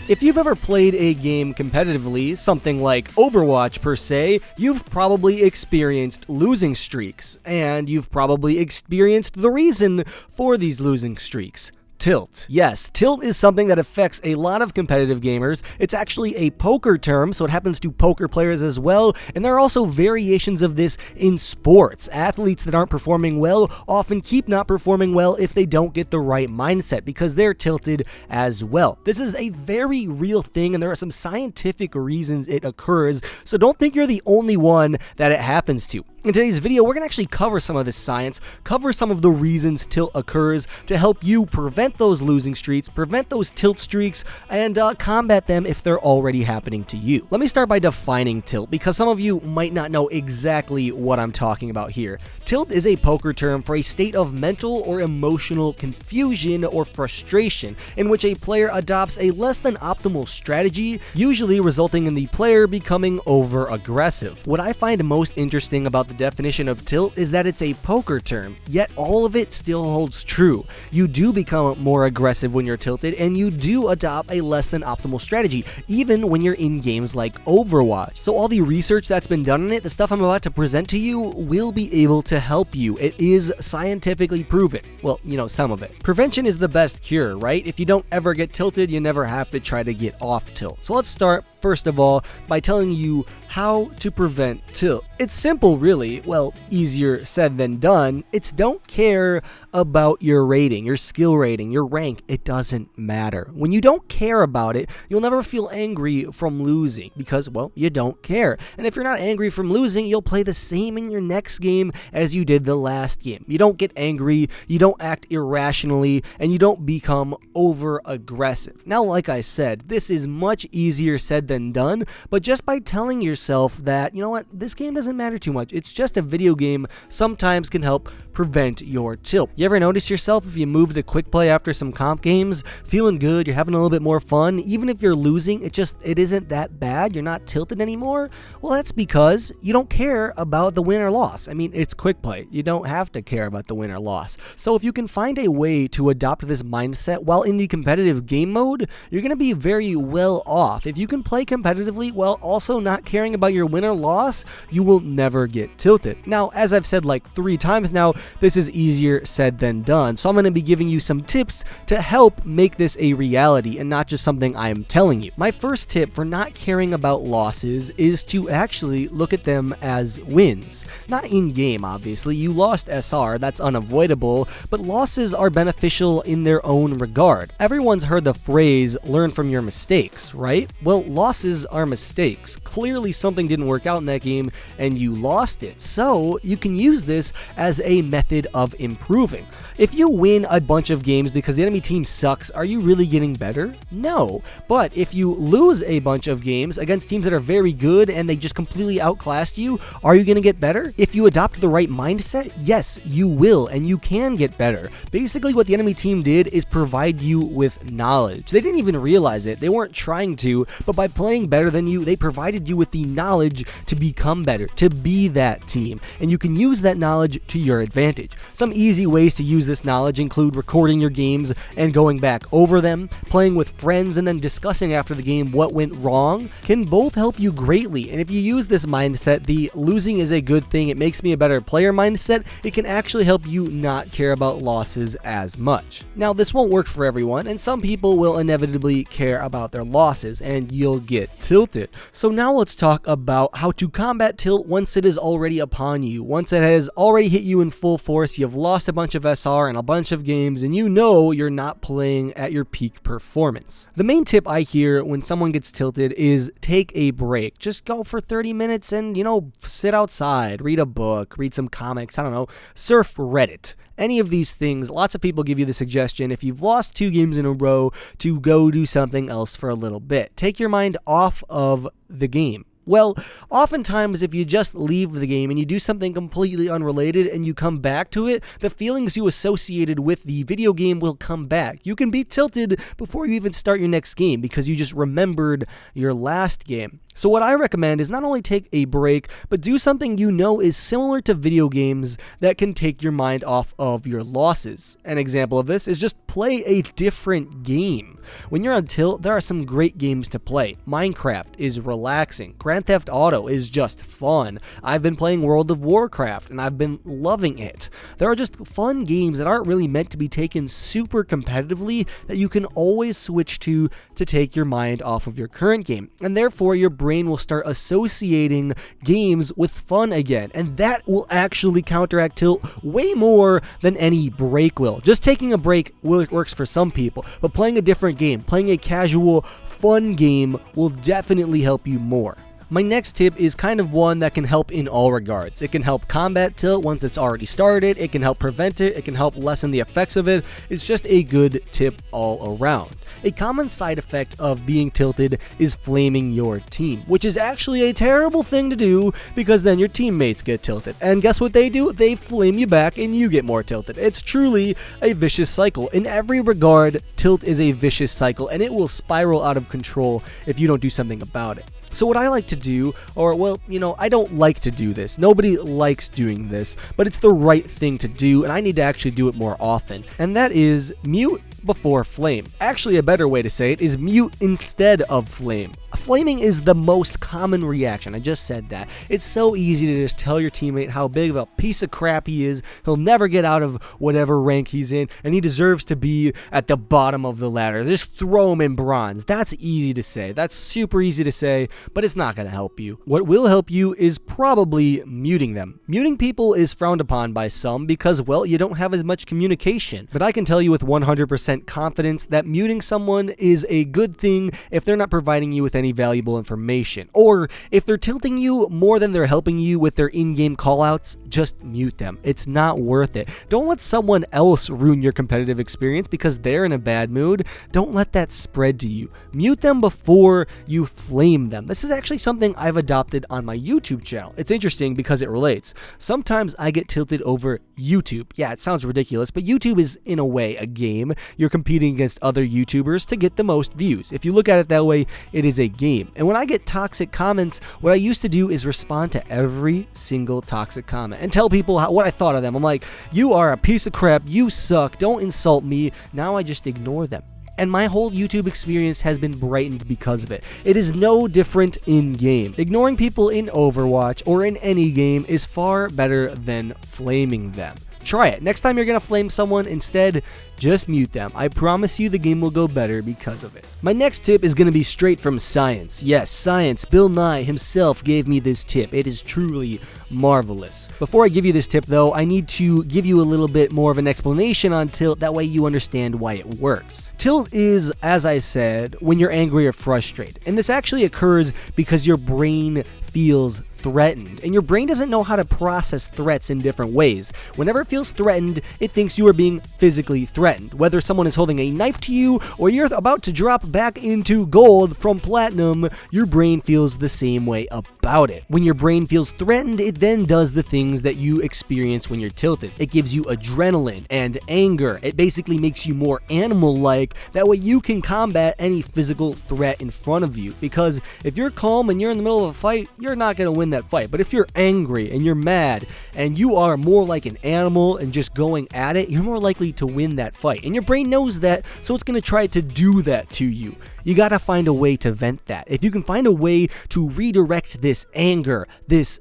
If you've ever played a game competitively, something like Overwatch per se, you've probably experienced losing streaks, and you've probably experienced the reason for these losing streaks. Tilt. Yes, tilt is something that affects a lot of competitive gamers. It's actually a poker term, so it happens to poker players as well, and there are also variations of this in sports. Athletes that aren't performing well often keep not performing well if they don't get the right mindset, because they're tilted as well. This is a very real thing, and there are some scientific reasons it occurs, so don't think you're the only one that it happens to. In today's video, we're going to actually cover some of this science, cover some of the reasons tilt occurs to help you prevent those losing streaks, prevent those tilt streaks, and combat them if they're already happening to you. Let me start by defining tilt, because some of you might not know exactly what I'm talking about here. Tilt is a poker term for a state of mental or emotional confusion or frustration in which a player adopts a less than optimal strategy, usually resulting in the player becoming over-aggressive. What I find most interesting about the definition of tilt is that it's a poker term, yet all of it still holds true. You do become more aggressive when you're tilted, and you do adopt a less than optimal strategy, even when you're in games like Overwatch. So all the research that's been done on it, the stuff I'm about to present to you, will be able to help you. It is scientifically proven. Well, you know, some of it. Prevention is the best cure, right? If you don't ever get tilted, you never have to try to get off tilt. So let's start, first of all, by telling you how to prevent tilt. It's simple, really. Well, easier said than done. It's don't care about your rating, your skill rating, your rank. It doesn't matter. When you don't care about it, you'll never feel angry from losing because, well, you don't care. And if you're not angry from losing, you'll play the same in your next game as you did the last game. You don't get angry, you don't act irrationally, and you don't become over-aggressive. Now, like I said, this is much easier said than done, but just by telling yourself that, you know what, this game doesn't matter too much, it's just a video game, sometimes can help prevent your tilt. You ever notice yourself if you move to quick play after some comp games, feeling good, you're having a little bit more fun, even if you're losing, it isn't that bad, you're not tilted anymore? Well, that's because you don't care about the win or loss. I mean, it's quick play. You don't have to care about the win or loss. So if you can find a way to adopt this mindset while in the competitive game mode, you're going to be very well off. If you can play competitively while also not caring about your win or loss, you will never get tilted. Now, as I've said like 3 times now, this is easier said than done. So I'm going to be giving you some tips to help make this a reality and not just something I'm telling you. My first tip for not caring about losses is to actually look at them as wins. Not in-game, obviously. You lost SR, that's unavoidable, but losses are beneficial in their own regard. Everyone's heard the phrase, learn from your mistakes, right? Well, losses are mistakes. Clearly something didn't work out in that game and you lost it. So you can use this as a method of improving. If you win a bunch of games because the enemy team sucks, are you really getting better? No. But if you lose a bunch of games against teams that are very good and they just completely outclassed you, are you going to get better? If you adopt the right mindset, yes, you will, and you can get better. Basically, what the enemy team did is provide you with knowledge. They didn't even realize it. They weren't trying to, but by playing better than you, they provided you with the knowledge to become better, to be that team, and you can use that knowledge to your advantage. Some easy ways to use this knowledge include recording your games and going back over them, playing with friends and then discussing after the game what went wrong can both help you greatly. And if you use this mindset, the losing is a good thing, it makes me a better player mindset, it can actually help you not care about losses as much. Now, this won't work for everyone, and some people will inevitably care about their losses and you'll get tilted. So now let's talk about how to combat tilt once it is already upon you. Once it has already hit you in full force, you've lost a bunch of SR and a bunch of games, and you know you're not playing at your peak performance. The main tip I hear when someone gets tilted is take a break. Just go for 30 minutes and, sit outside, read a book, read some comics, I don't know, surf Reddit. Any of these things, lots of people give you the suggestion if you've lost 2 games in a row to go do something else for a little bit. Take your mind off of the game. Well, oftentimes if you just leave the game and you do something completely unrelated and you come back to it, the feelings you associated with the video game will come back. You can be tilted before you even start your next game because you just remembered your last game. So what I recommend is not only take a break, but do something you know is similar to video games that can take your mind off of your losses. An example of this is just play a different game. When you're on tilt, there are some great games to play. Minecraft is relaxing. Grand Theft Auto is just fun. I've been playing World of Warcraft and I've been loving it. There are just fun games that aren't really meant to be taken super competitively that you can always switch to take your mind off of your current game. And therefore, your brain will start associating games with fun again, and that will actually counteract tilt way more than any break will. Just taking a break works for some people, but playing a different game, playing a casual, fun game will definitely help you more. My next tip is kind of one that can help in all regards. It can help combat tilt once it's already started, it can help prevent it, it can help lessen the effects of it. It's just a good tip all around. A common side effect of being tilted is flaming your team, which is actually a terrible thing to do because then your teammates get tilted. And guess what they do? They flame you back and you get more tilted. It's truly a vicious cycle. In every regard, tilt is a vicious cycle and it will spiral out of control if you don't do something about it. So what I like to do, or well, I don't like to do this. Nobody likes doing this, but it's the right thing to do, and I need to actually do it more often. And that is mute before flame. Actually, a better way to say it is mute instead of flame. Flaming is the most common reaction. I just said that. It's so easy to just tell your teammate how big of a piece of crap he is. He'll never get out of whatever rank he's in, and he deserves to be at the bottom of the ladder. Just throw him in bronze. That's easy to say. That's super easy to say, but it's not going to help you. What will help you is probably muting them. Muting people is frowned upon by some because, well, you don't have as much communication. But I can tell you with 100% confidence that muting someone is a good thing if they're not providing you with any valuable information, or if they're tilting you more than they're helping you with their in-game callouts. Just mute them. It's not worth it. Don't let someone else ruin your competitive experience because they're in a bad mood. Don't let that spread to you. Mute them before you flame them. This is actually something I've adopted on my YouTube channel. It's interesting because it relates. Sometimes I get tilted over YouTube. Yeah, it sounds ridiculous, but YouTube is in a way a game. You're competing against other YouTubers to get the most views. If you look at it that way, it is a game. And when I get toxic comments, what I used to do is respond to every single toxic comment and tell people what I thought of them. I'm like, you are a piece of crap, you suck, don't insult me. Now I just ignore them. And my whole YouTube experience has been brightened because of it. It is no different in-game. Ignoring people in Overwatch or in any game is far better than flaming them. Try it. Next time you're gonna flame someone, instead, just mute them. I promise you the game will go better because of it. My next tip is gonna be straight from science. Yes, science. Bill Nye himself gave me this tip. It is truly marvelous. Before I give you this tip though, I need to give you a little bit more of an explanation on tilt, that way you understand why it works. Tilt is, as I said, when you're angry or frustrated. And this actually occurs because your brain feels threatened, and your brain doesn't know how to process threats in different ways. Whenever it feels threatened, it thinks you are being physically threatened. Whether someone is holding a knife to you or you're about to drop back into gold from platinum, your brain feels the same way about it. When your brain feels threatened, it then does the things that you experience when you're tilted. It gives you adrenaline and anger. It basically makes you more animal-like. That way you can combat any physical threat in front of you. Because if you're calm and you're in the middle of a fight, you're not going to win that fight. But if you're angry and you're mad and you are more like an animal and just going at it, you're more likely to win that fight. And your brain knows that, so it's going to try to do that to you. You got to find a way to vent that. If you can find a way to redirect this anger, this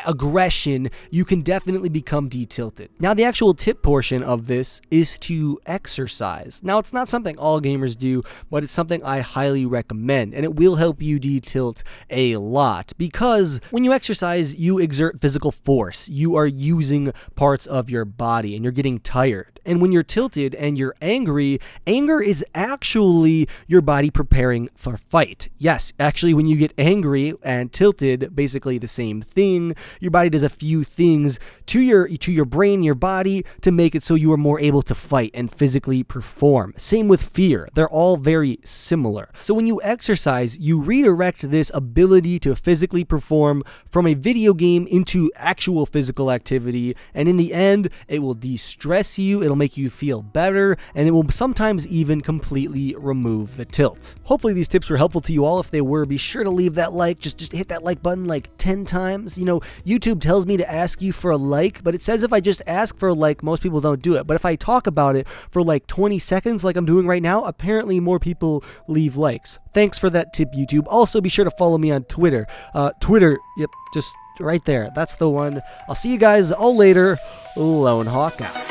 aggression, you can definitely become de-tilted. Now, the actual tip portion of this is to exercise. Now, it's not something all gamers do, but it's something I highly recommend, and it will help you de-tilt a lot, because when you exercise, you exert physical force. You are using parts of your body, and you're getting tired. And when you're tilted and you're angry, anger is actually your body preparing for fight. Yes, actually, when you get angry and tilted, basically the same thing. Your body does a few things to your brain, your body, to make it so you are more able to fight and physically perform. Same with fear. They're all very similar. So when you exercise, you redirect this ability to physically perform from a video game into actual physical activity, and in the end, it will de-stress you, it'll make you feel better, and it will sometimes even completely remove the tilt. it. Hopefully these tips were helpful to you all. If they were, be sure to leave that like. Just hit that like button like 10 times. You know, YouTube tells me to ask you for a like, but it says if I just ask for a like, most people don't do it. But if I talk about it for like 20 seconds like I'm doing right now, apparently more people leave likes. Thanks for that tip, YouTube. Also, be sure to follow me on Twitter. Twitter, yep, just right there. That's the one. I'll see you guys all later. Lone Hawk out.